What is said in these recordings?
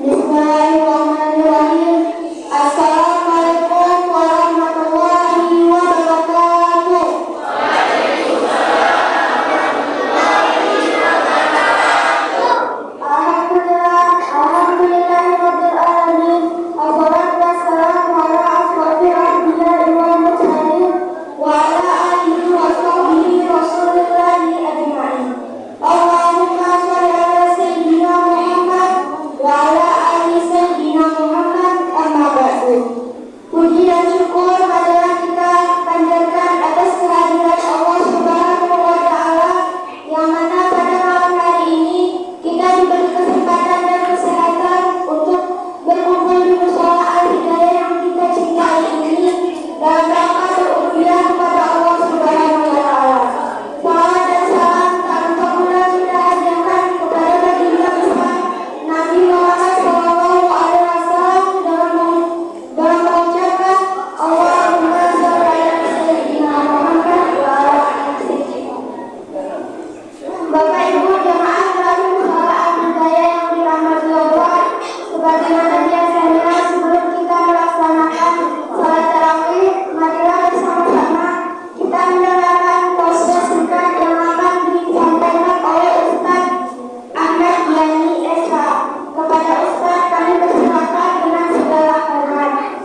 Bismillahirrahmanirrahim. Assalamualaikum warahmatullahi wabarakatuh. Alhamdulillahirabbil alamin. Wassalatu wassalamu ala asrofil anbiya'i wal mursalin wa ala alihi wa sahbihi rasulillahi ajma'in. Allahumma shalli ala sayyidina Muhammad wa ala ali sayyidina Muhammad, amma ba'du. Puji dan syukur adalah kita panjatkan atas kehadiran Allah Subhanahu wa Ta'ala, yang mana pada malam hari ini kita diberi kesempatan dan kesehatan untuk berkumpul di mushola Al-Hidayah yang kita cintai ini dalam rangka berubiah kepada Allah Subhanahu wa Ta'ala. Salawat dan salam tak terpulang kita hadirkan kepada baginda besar Nabi Muhammad Sallallahu Alaihi Wasallam dalam mengucapkan Allahumma sholli ala sayyidina Muhammad wa ala ali sayyidina. Bapak Ibu jemaah melalui mushola Al-Hidayah yang dirahmati Allah, sebagaimana biasanya sebelum kita melaksanakan salat tarawih, marilah bersama-sama kita mendengarkan tausiah singkat yang akan disampaikan oleh Ustaz Ahmad Yani Esa. Kepada Ustaz kami persilakan dengan segala hormat.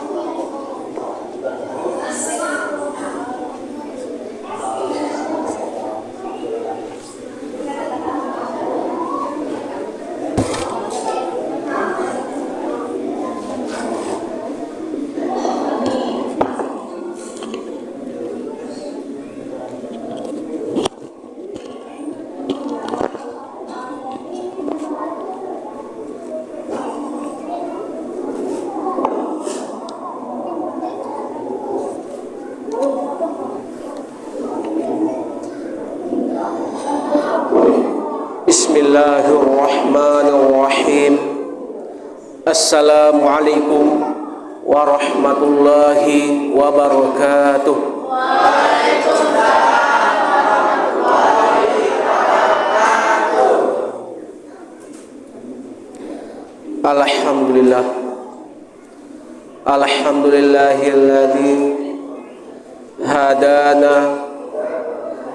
Bismillahirrahmanirrahim. Assalamualaikum warahmatullahi wabarakatuh. Alhamdulillah. Alhamdulillahilladzi hadana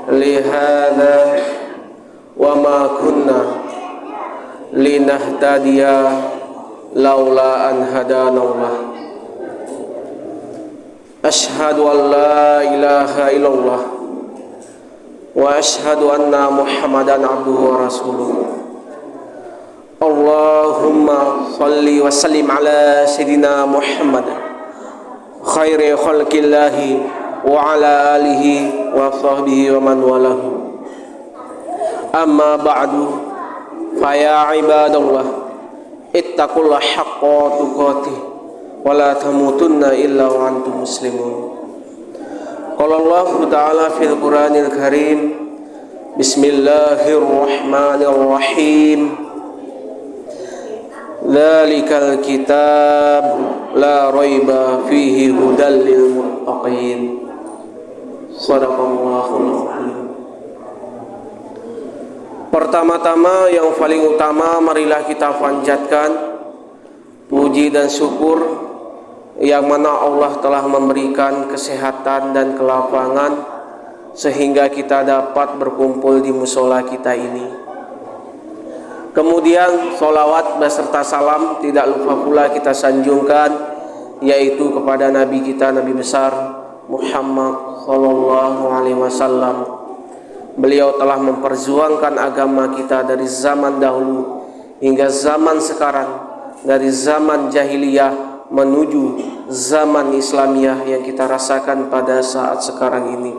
lihada wa ma kunna linahtadiya laula an hadanallah. Ashhadu an la ilaha illallah wa ashhadu anna Muhammadan abduhu wa rasuluh. Allahumma salli wa sallim ala sayyidina Muhammad khairi khalqillahi wa ala alihi wa sahbihi wa man walahu. Amma ba'du, faya ibadallah, ittaqullah haqqa tuqatih wa la tamutunna illa wa antum muslimun. Qala Allah Ta'ala fil Qur'anil Karim, Bismillahirrahmanirrahim. Dzalikal kitab la raiba fihi hudal lil muttaqin. Shadaqallahul azim. Pertama-tama yang paling utama, marilah kita panjatkan puji dan syukur yang mana Allah telah memberikan kesehatan dan kelapangan sehingga kita dapat berkumpul di mushola kita ini. Kemudian sholawat beserta salam tidak lupa pula kita sanjungkan, yaitu kepada Nabi kita, Nabi besar Muhammad Sallallahu Alaihi Wasallam. Beliau telah memperjuangkan agama kita dari zaman dahulu hingga zaman sekarang, dari zaman jahiliyah menuju zaman Islamiyah yang kita rasakan pada saat sekarang ini.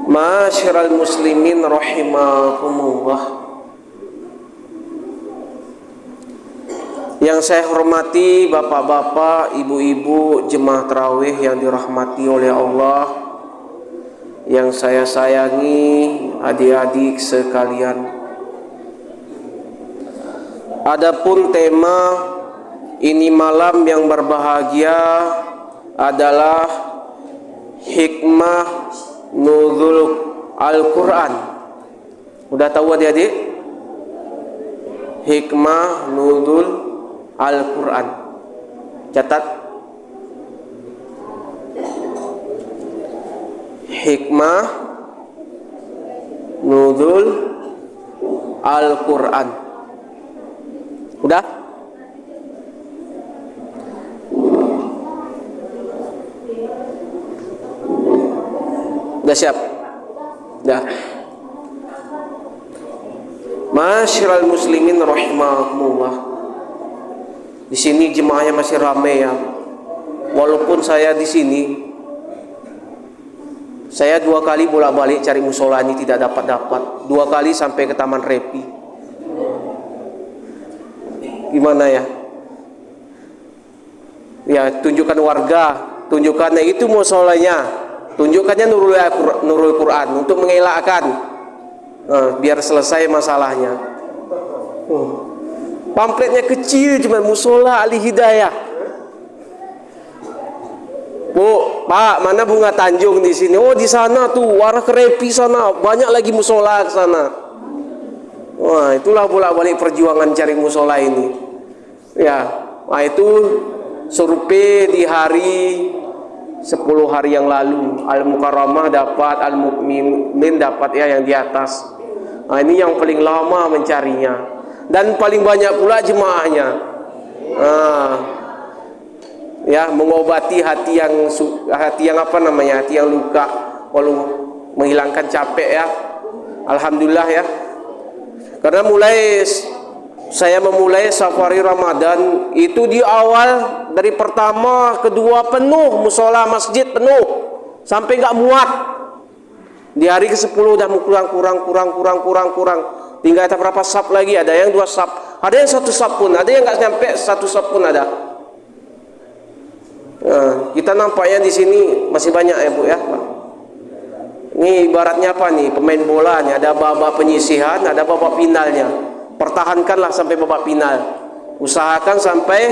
Ma'asyiral muslimin rahimakumullah. Yang saya hormati bapak-bapak, ibu-ibu jemaah tarawih yang dirahmati oleh Allah, yang saya sayangi adik-adik sekalian. Adapun tema ini malam yang berbahagia adalah hikmah nuzul Al-Quran. Udah tahu adik-adik? hikmah nuzul Al-Quran. Catat. Hikmah nuzul Al-Quran. Udah? Udah siap? Udah. Masyiral muslimin rahimakumullah. Di sini jemaahnya masih ramai ya. Walaupun saya di sini, saya 2 kali bolak-balik cari musola ini tidak dapat. 2 kali sampai ke Taman Repi. Gimana ya? Ya, tunjukkan warga, tunjukkan itu musolanya, tunjukkannya Nurul Quran untuk mengelakkan. Biar selesai masalahnya. Pamfletnya kecil, cuma musola Ali Hidayah. Bu, Pak, mana Bunga Tanjung di sini? Oh, di sana tuh, arah ke Repi sana, banyak lagi musola ke sana. Wah, itulah bolak-balik perjuangan cari musola ini. Ya, nah itu survei di hari 10 hari yang lalu. Al-Mukarramah dapat, Al-Mukmin dapat ya yang di atas. Nah, ini yang paling lama mencarinya dan paling banyak pula jemaahnya. Ya, mengobati hati yang apa namanya? Hati yang luka, lalu menghilangkan capek ya. Alhamdulillah ya. Karena saya memulai safari Ramadan itu di awal dari pertama, kedua penuh, musola masjid penuh sampai nggak muat. Di hari ke-10 udah kurang. Tinggal ada berapa sap lagi? Ada yang 2 sap, ada yang 1 sap pun, ada yang nggak nyampe 1 sap pun ada. Nah, kita nampaknya di sini masih banyak ya Bu ya. Ini ibaratnya apa nih? Pemain bola nih, ada babak penyisihan, ada babak finalnya. Pertahankanlah sampai babak final. Usahakan sampai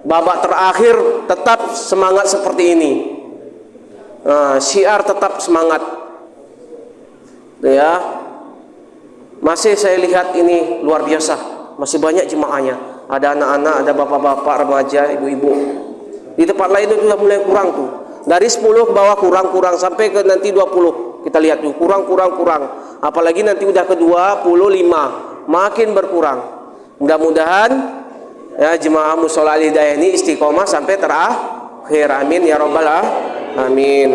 babak terakhir tetap semangat seperti ini. Syiar tetap semangat. Ya, masih saya lihat ini luar biasa. Masih banyak jemaahnya. Ada anak-anak, ada bapak-bapak, remaja, ibu-ibu. Di tempat lain itu sudah mulai kurang tuh. Dari 10 ke bawah kurang sampai ke nanti 20. Kita lihat tuh kurang. Apalagi nanti udah ke 25, makin berkurang. Mudah-mudahan ya jemaah musola Al Hidayah ini istiqomah sampai terakhir. Amin ya rabbal alamin.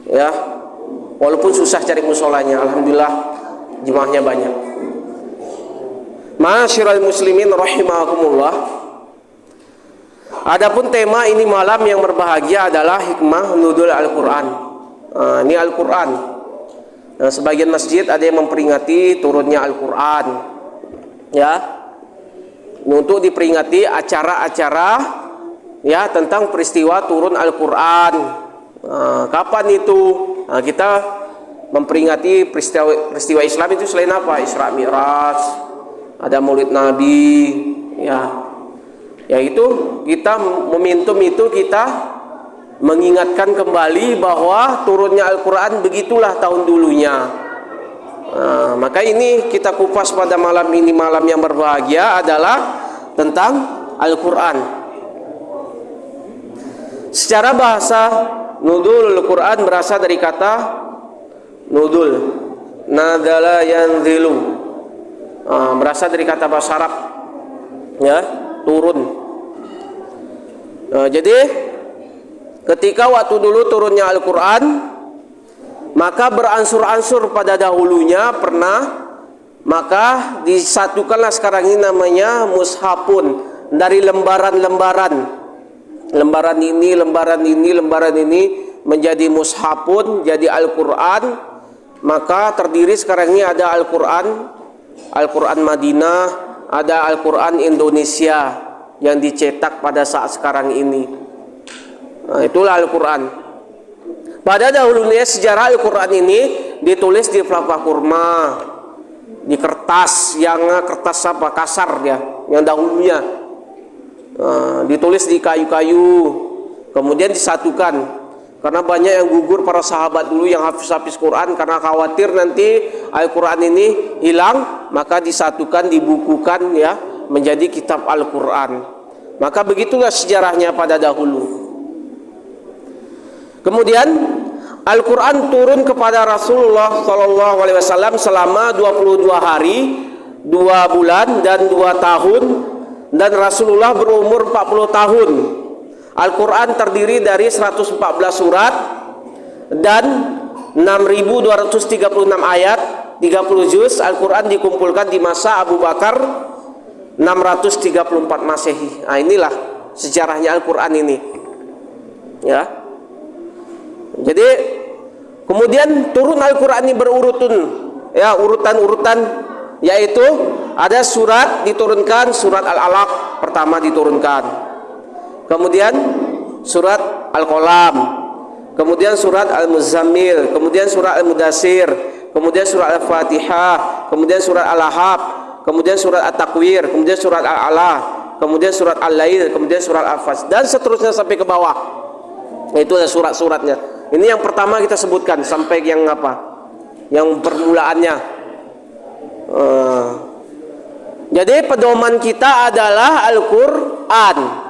Ya, walaupun susah cari musolanya, alhamdulillah jemaahnya banyak. Masyiral muslimin rahimakumullah. Adapun tema ini malam yang berbahagia adalah hikmah nuzul Al-Quran. Ini Al-Quran. Sebagian masjid ada yang memperingati turunnya Al-Quran. Ya, untuk diperingati acara-acara ya tentang peristiwa turun Al-Quran. Kapan itu? Kita memperingati peristiwa Islam itu selain apa? Isra Mi'raj, ada Maulid Nabi, ya itu kita momentum itu kita mengingatkan kembali bahwa turunnya Al-Quran begitulah tahun dulunya. Maka ini kita kupas pada malam ini, malam yang berbahagia adalah tentang Al-Quran. Secara bahasa, nuzul Al-Quran berasal dari kata nuzul, nadala yanzilu, berasal dari kata bahasa Arab, ya, turun. Jadi ketika waktu dulu turunnya Al-Quran, maka beransur-ansur pada dahulunya pernah, maka disatukanlah sekarang ini namanya mushafun, dari lembaran-lembaran. Lembaran ini menjadi mushafun, jadi Al-Quran. Maka terdiri sekarang ini ada Al-Quran Madinah, ada Al-Quran Indonesia yang dicetak pada saat sekarang ini. Itulah Al-Quran. Pada dahulunya sejarah Al-Quran ini ditulis di pelapa kurma, di kertas apa kasar ya, yang dahulunya ditulis di kayu-kayu, kemudian disatukan. Karena banyak yang gugur para sahabat dulu yang hafiz-hafiz Quran karena khawatir nanti Al-Quran ini hilang, maka disatukan, dibukukan ya menjadi kitab Al-Quran. Maka begitulah sejarahnya pada dahulu. Kemudian Al-Quran turun kepada Rasulullah SAW selama 22 hari, 2 bulan dan 2 tahun, dan Rasulullah berumur 40 tahun. Al-Quran terdiri dari 114 surat dan 6.236 ayat, 30 juz. Al-Quran dikumpulkan di masa Abu Bakar 634 Masehi. Nah, inilah sejarahnya Al-Quran ini. Ya. Jadi kemudian turun Al-Quran ini berurutun, ya, urutan-urutan, yaitu ada surat diturunkan, surat Al-Alaq pertama diturunkan. Kemudian surat Al-Qalam, kemudian surat Al-Muzammil, kemudian surat Al-Mudassir, kemudian surat Al-Fatihah, kemudian surat Al-Lahab, kemudian surat At-Takwir, kemudian surat Al-A'la, kemudian surat Al-Lail, kemudian surat Al-Fajr, dan seterusnya sampai ke bawah. Itu adalah surat-suratnya. Ini yang pertama kita sebutkan sampai yang apa? Yang permulaannya. Jadi pedoman kita adalah Al-Quran.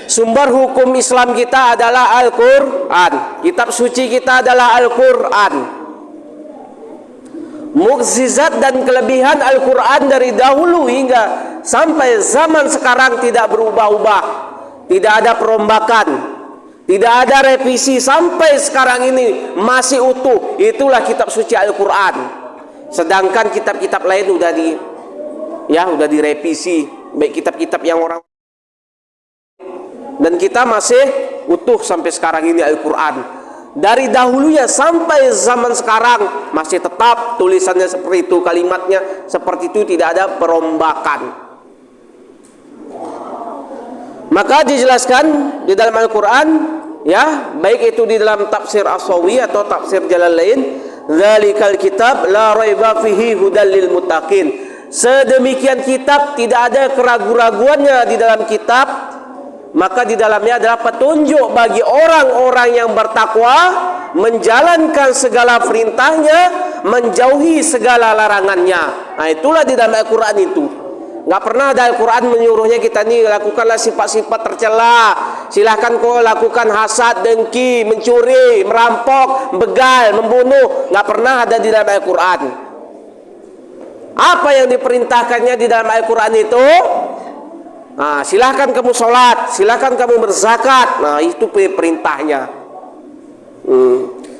Sumber hukum Islam kita adalah Al-Quran. Kitab suci kita adalah Al-Quran. Mukjizat dan kelebihan Al-Quran dari dahulu hingga sampai zaman sekarang tidak berubah-ubah, tidak ada perombakan, tidak ada revisi, sampai sekarang ini masih utuh. Itulah kitab suci Al-Quran. Sedangkan kitab-kitab lain udah direvisi, baik kitab-kitab yang orang, dan kita masih utuh sampai sekarang ini Al-Quran. Dari dahulunya sampai zaman sekarang masih tetap tulisannya seperti itu, kalimatnya seperti itu, tidak ada perombakan. Maka dijelaskan di dalam Al-Quran, ya, baik itu di dalam tafsir As-Sawi atau tafsir Jalalain, dzalikal kitab la raiba fihi hudal lil muttaqin. Sedemikian kitab, tidak ada keraguan-raguannya di dalam kitab, maka di dalamnya adalah petunjuk bagi orang-orang yang bertakwa, menjalankan segala perintahnya, menjauhi segala larangannya. Nah, itulah di dalam Al-Quran itu. Nggak pernah ada Al-Quran menyuruhnya kita nih lakukanlah sifat-sifat tercela, silahkan kau lakukan hasad, dengki, mencuri, merampok, begal, membunuh. Nggak pernah ada di dalam Al-Quran. Apa yang diperintahkannya di dalam Al-Quran itu? Nah, silahkan kamu sholat, silahkan kamu berzakat. Nah, itu perintahnya.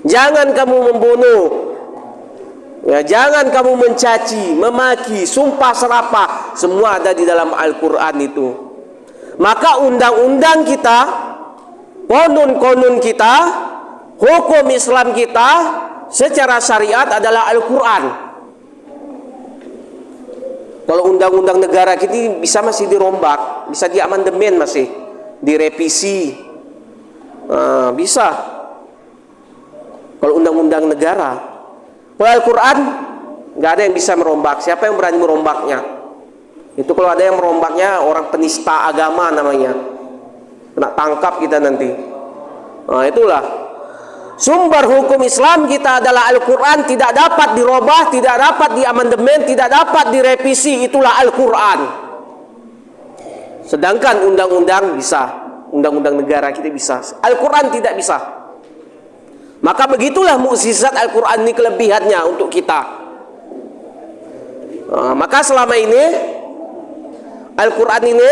Jangan kamu membunuh, ya, jangan kamu mencaci, memaki, sumpah serapah. Semua ada di dalam Al-Quran itu. Maka undang-undang kita, konun-konun kita, hukum Islam kita secara syariat adalah Al-Quran. Kalau undang-undang negara kita bisa masih dirombak, bisa diamandemen, masih direvisi, bisa. Kalau undang-undang negara, kalau Al-Quran nggak ada yang bisa merombak. Siapa yang berani merombaknya? Itu kalau ada yang merombaknya orang penista agama namanya, kena tangkap kita nanti. Nah, itulah sumber hukum Islam kita adalah Al-Quran. Tidak dapat dirubah, tidak dapat diamandemen, tidak dapat direvisi. Itulah Al-Quran. Sedangkan undang-undang bisa, undang-undang negara kita bisa, Al-Quran tidak bisa. Maka begitulah mukjizat Al-Quran ini, kelebihannya untuk kita. Maka selama ini Al-Quran ini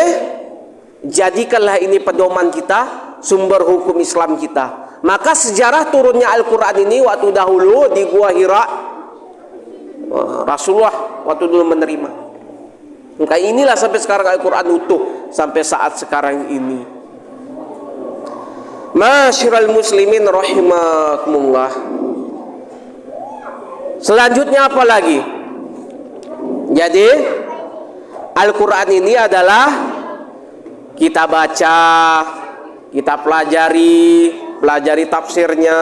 jadikanlah ini pedoman kita, sumber hukum Islam kita. Maka sejarah turunnya Al-Quran ini waktu dahulu di Gua Hira, Rasulullah waktu dulu menerima. Maka inilah sampai sekarang Al-Quran utuh sampai saat sekarang ini. Masyiral muslimin rahimakumullah. Selanjutnya apa lagi? Jadi Al-Quran ini adalah kita baca, kita pelajari tafsirnya,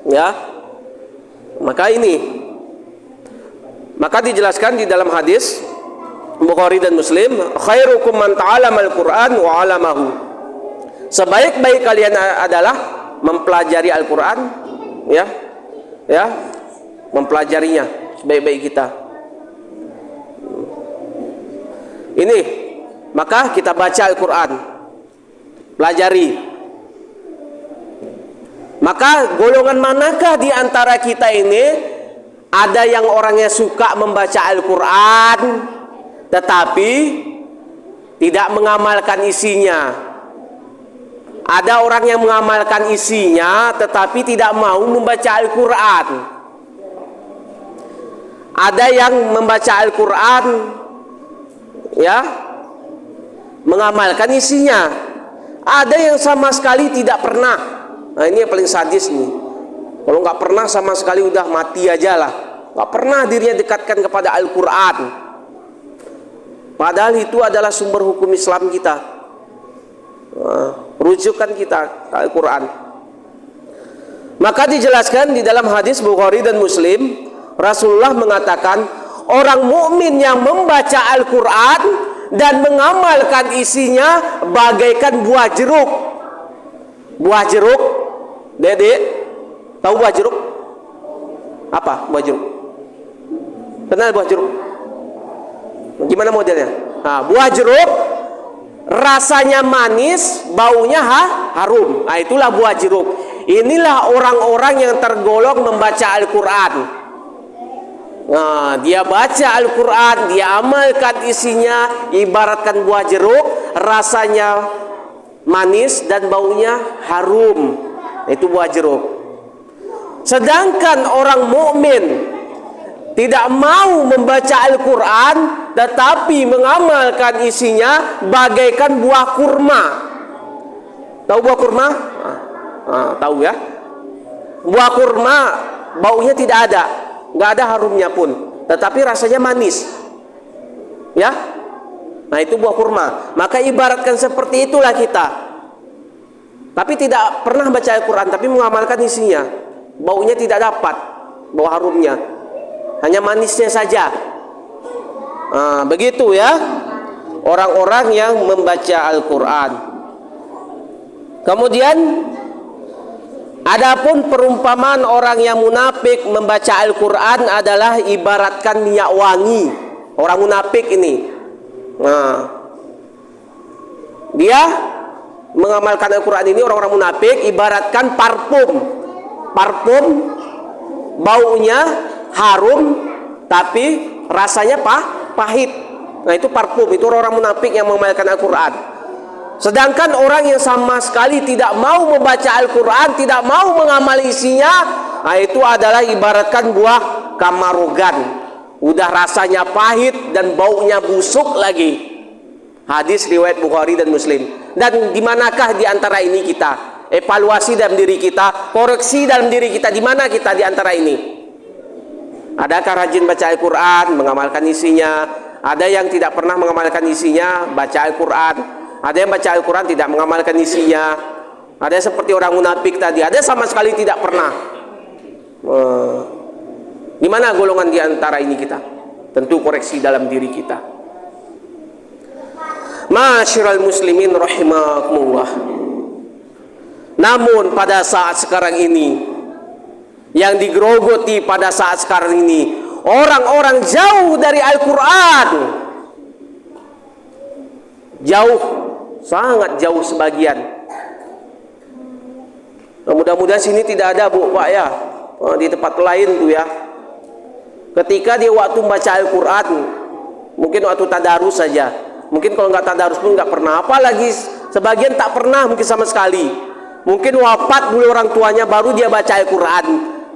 ya. Maka dijelaskan di dalam hadis Bukhari dan Muslim, khairukum man ta'allama al-Quran wa 'allamahu. Sebaik-baik kalian adalah mempelajari Al-Quran, ya, mempelajarinya sebaik-baik kita. Ini, maka kita baca Al-Quran, pelajari. Maka golongan manakah di antara kita ini ada yang orangnya suka membaca Al-Quran tetapi tidak mengamalkan isinya? Ada orang yang mengamalkan isinya tetapi tidak mau membaca Al-Quran. Ada yang membaca Al-Quran, ya, mengamalkan isinya. Ada yang sama sekali tidak pernah. Nah, ini yang paling sadis nih. Kalau nggak pernah sama sekali udah mati aja lah. Nggak pernah dirinya dekatkan kepada Al-Quran. Padahal itu adalah sumber hukum Islam kita, rujukan kita Al-Quran. Maka dijelaskan di dalam hadis Bukhari dan Muslim, Rasulullah mengatakan orang mukmin yang membaca Al-Quran dan mengamalkan isinya bagaikan buah jeruk. Buah jeruk, Dedek, tahu buah jeruk? Apa buah jeruk? Kenal buah jeruk? Gimana modelnya? Nah, buah jeruk rasanya manis, baunya harum. Nah, itulah buah jeruk. Inilah orang-orang yang tergolong membaca Al-Quran. Nah, dia baca Al-Quran, dia amalkan isinya, ibaratkan buah jeruk, rasanya manis dan baunya harum. Itu buah jeruk. Sedangkan orang mukmin tidak mau membaca Al-Quran tetapi mengamalkan isinya bagaikan buah kurma. Tahu buah kurma? Tahu ya. Buah kurma baunya tidak ada, nggak ada harumnya pun, tetapi rasanya manis, ya. Nah, itu buah kurma. Maka ibaratkan seperti itulah kita, tapi tidak pernah baca Al-Quran, tapi mengamalkan isinya. Baunya tidak dapat, bau harumnya, hanya manisnya saja. Begitu ya orang-orang yang membaca Al-Quran. Kemudian adapun perumpamaan orang yang munafik membaca Al-Quran adalah ibaratkan minyak wangi. Orang munafik ini, dia mengamalkan Al-Quran ini, orang-orang munafik ibaratkan parfum. Parfum baunya harum tapi rasanya pahit. Nah, itu parfum, itu orang-orang munafik yang mengamalkan Al-Quran. Sedangkan orang yang sama sekali tidak mau membaca Al-Quran, tidak mau mengamal isinya, nah itu adalah ibaratkan buah kamarogan. Udah rasanya pahit dan baunya busuk lagi. Hadis riwayat Bukhari dan Muslim. Dan di manakah di antara ini kita? Evaluasi dalam diri kita, koreksi dalam diri kita, di mana kita di antara ini? Adakah rajin baca Al-Quran, mengamalkan isinya? Ada yang tidak pernah mengamalkan isinya, baca Al-Quran. Ada yang baca Al-Quran tidak mengamalkan isinya. Ada yang seperti orang munafik tadi, ada sama sekali tidak pernah. Di mana golongan di antara ini kita? Tentu koreksi dalam diri kita. Ma'asyiral muslimin rahimakumullah. Namun pada saat sekarang ini, yang digerogoti pada saat sekarang ini, orang-orang jauh dari Al-Quran. Jauh, sangat jauh sebagian. Mudah-mudahan sini tidak ada, Bu, Pak, ya. Di tempat lain tuh ya, ketika dia waktu baca Al-Quran, mungkin waktu tadarus saja. Mungkin kalau nggak tadarus pun nggak pernah. Apalagi sebagian tak pernah mungkin sama sekali. Mungkin wafat dulu orang tuanya, baru dia baca Al-Quran,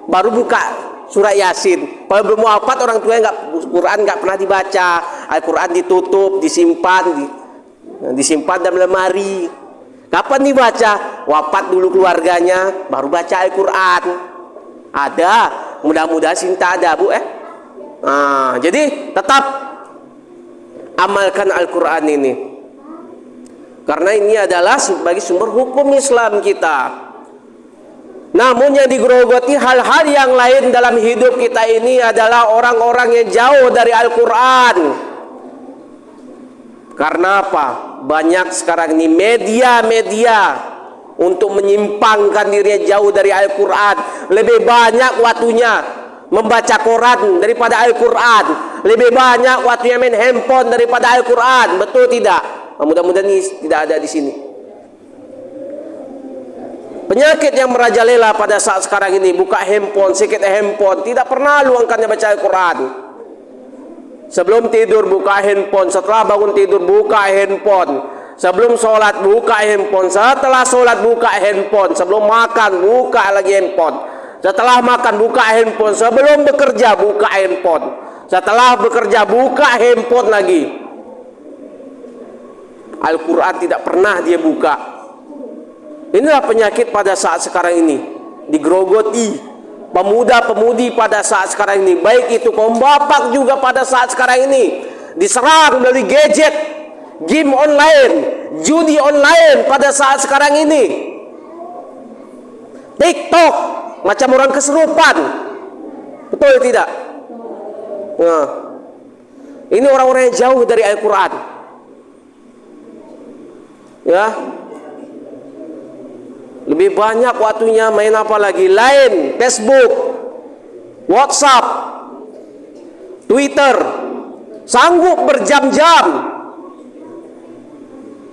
baru buka surat Yasin. Kalau belum wafat orang tuanya Quran nggak pernah dibaca. Al-Quran ditutup, disimpan dalam lemari. Kapan dibaca? Wafat dulu keluarganya, baru baca Al-Quran. Ada, mudah-mudahan cinta ada, Bu. Jadi tetap amalkan Al-Quran ini, karena ini adalah sebagai sumber hukum Islam kita. Namun yang digerogoti hal-hal yang lain dalam hidup kita ini adalah orang-orang yang jauh dari Al-Quran. Karena apa? banyak sekarang ini media-media untuk menyimpangkan dirinya jauh dari Al-Quran. Lebih banyak waktunya membaca koran daripada Al-Quran. Lebih banyak waktunya main handphone daripada Al-Quran. Betul tidak? Mudah-mudahan ini tidak ada di sini. Penyakit yang merajalela pada saat sekarang ini, buka handphone, sikit handphone, tidak pernah luangkannya baca Al-Quran. Sebelum tidur buka handphone, setelah bangun tidur buka handphone, sebelum sholat buka handphone, setelah sholat buka handphone, sebelum makan buka lagi handphone, setelah makan buka handphone, sebelum bekerja buka handphone, setelah bekerja buka handphone lagi. Al-Quran tidak pernah dia buka. Inilah penyakit pada saat sekarang ini, digerogoti pemuda-pemudi pada saat sekarang ini, baik itu kaum bapak juga pada saat sekarang ini, diserang melalui gadget, game online, judi online pada saat sekarang ini, TikTok, macam orang kesurupan. Betul tidak? Nah, ini orang-orang yang jauh dari Al-Quran. Ya, lebih banyak waktunya main apa lagi? Line, Facebook, WhatsApp, Twitter, sanggup berjam-jam,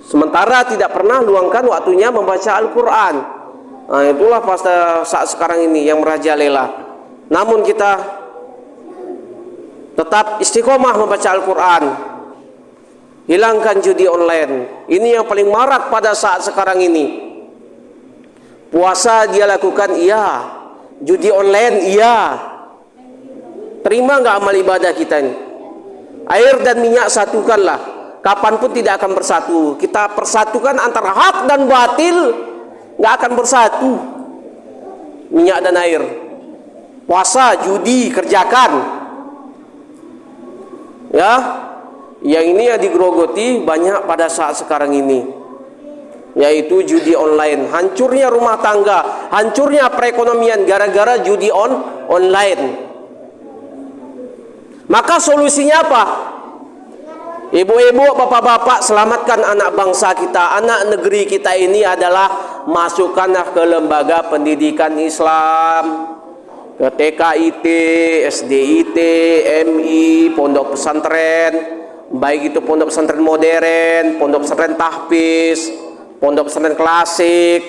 sementara tidak pernah luangkan waktunya membaca Al-Quran. Nah, itulah pada saat sekarang ini yang merajalela. Namun kita tetap istiqomah membaca Al-Quran. Hilangkan judi online. Ini yang paling marak pada saat sekarang ini. Puasa dia lakukan, iya. Judi online, iya. Terima nggak amal ibadah kita ini? Air dan minyak satukanlah. Kapanpun tidak akan bersatu. Kita persatukan antara hak dan batil, nggak akan bersatu. Minyak dan air. Puasa, judi, kerjakan. Ya, yang ini ya digerogoti banyak pada saat sekarang ini, yaitu judi online. Hancurnya rumah tangga, hancurnya perekonomian gara-gara judi online. Maka solusinya apa? Ibu-ibu, bapak-bapak, selamatkan anak bangsa kita, anak negeri kita ini adalah masukkanlah ke lembaga pendidikan Islam, ke TKIT, SDIT, MI, pondok pesantren, baik itu pondok pesantren modern, pondok pesantren tahfiz, pondok pesantren klasik,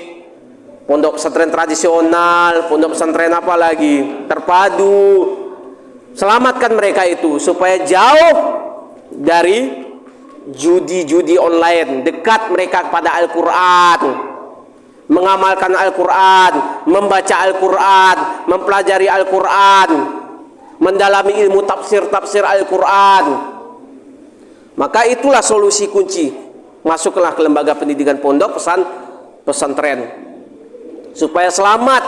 pondok pesantren tradisional, pondok pesantren apa lagi, terpadu. Selamatkan mereka itu supaya jauh dari judi-judi online, dekat mereka kepada Al-Quran, mengamalkan Al-Quran, membaca Al-Quran, mempelajari Al-Quran, mendalami ilmu tafsir Al-Quran. Maka itulah solusi kunci. Masuklah ke lembaga pendidikan pondok pesantren supaya selamat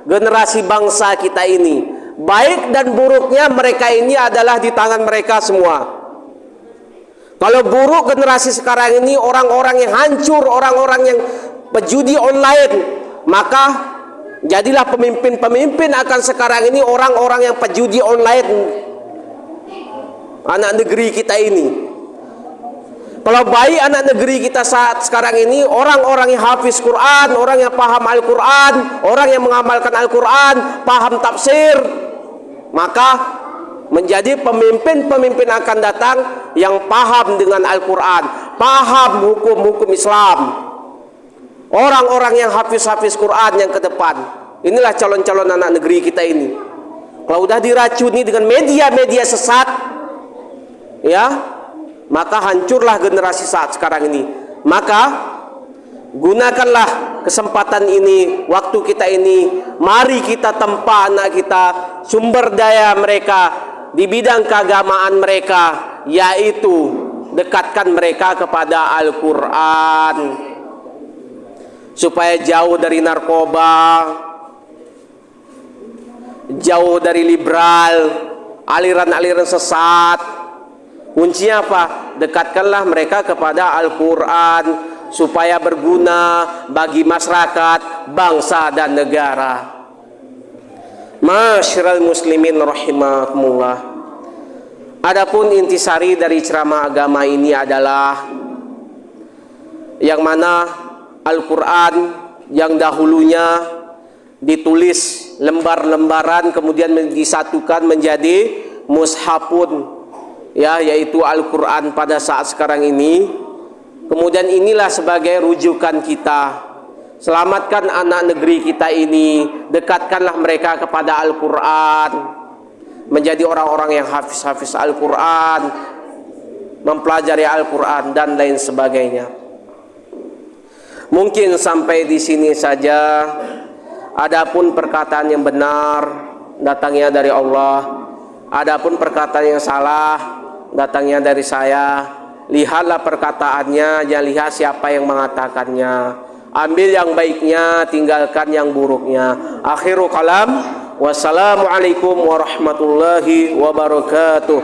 generasi bangsa kita ini. Baik dan buruknya mereka ini adalah di tangan mereka semua. Kalau buruk generasi sekarang ini, orang-orang yang hancur, orang-orang yang pejudi online, maka jadilah pemimpin-pemimpin akan sekarang ini orang-orang yang pejudi online, anak negeri kita ini. Kalau baik anak negeri kita saat sekarang ini, orang-orang yang hafiz Quran, orang yang paham Al-Quran, orang yang mengamalkan Al-Quran, paham tafsir, maka menjadi pemimpin-pemimpin akan datang yang paham dengan Al-Quran, paham hukum-hukum Islam. Orang-orang yang hafiz-hafiz Quran yang ke depan. Inilah calon-calon anak negeri kita ini. Kalau sudah diracuni dengan media-media sesat, ya, maka hancurlah generasi saat sekarang ini. Maka gunakanlah kesempatan ini, waktu kita ini, mari kita tempa anak kita, sumber daya mereka di bidang keagamaan mereka, yaitu dekatkan mereka kepada Al-Quran supaya jauh dari narkoba, jauh dari liberal, aliran-aliran sesat. Kuncinya apa? Dekatkanlah mereka kepada Al-Quran supaya berguna bagi masyarakat, bangsa dan negara. Masyiral muslimin rahimakumullah. Adapun intisari dari ceramah agama ini adalah yang mana Al-Quran yang dahulunya ditulis lembar-lembaran kemudian disatukan menjadi mushafun, ya, yaitu Al-Quran pada saat sekarang ini. Kemudian inilah sebagai rujukan kita. Selamatkan anak negeri kita ini, dekatkanlah mereka kepada Al-Quran, menjadi orang-orang yang hafiz-hafiz Al-Quran, mempelajari Al-Quran dan lain sebagainya. Mungkin sampai di sini saja. Adapun perkataan yang benar datangnya dari Allah, adapun perkataan yang salah datangnya dari saya. Lihatlah perkataannya, jangan lihat siapa yang mengatakannya. Ambil yang baiknya, tinggalkan yang buruknya. Akhiru kalam. Wassalamualaikum warahmatullahi wabarakatuh.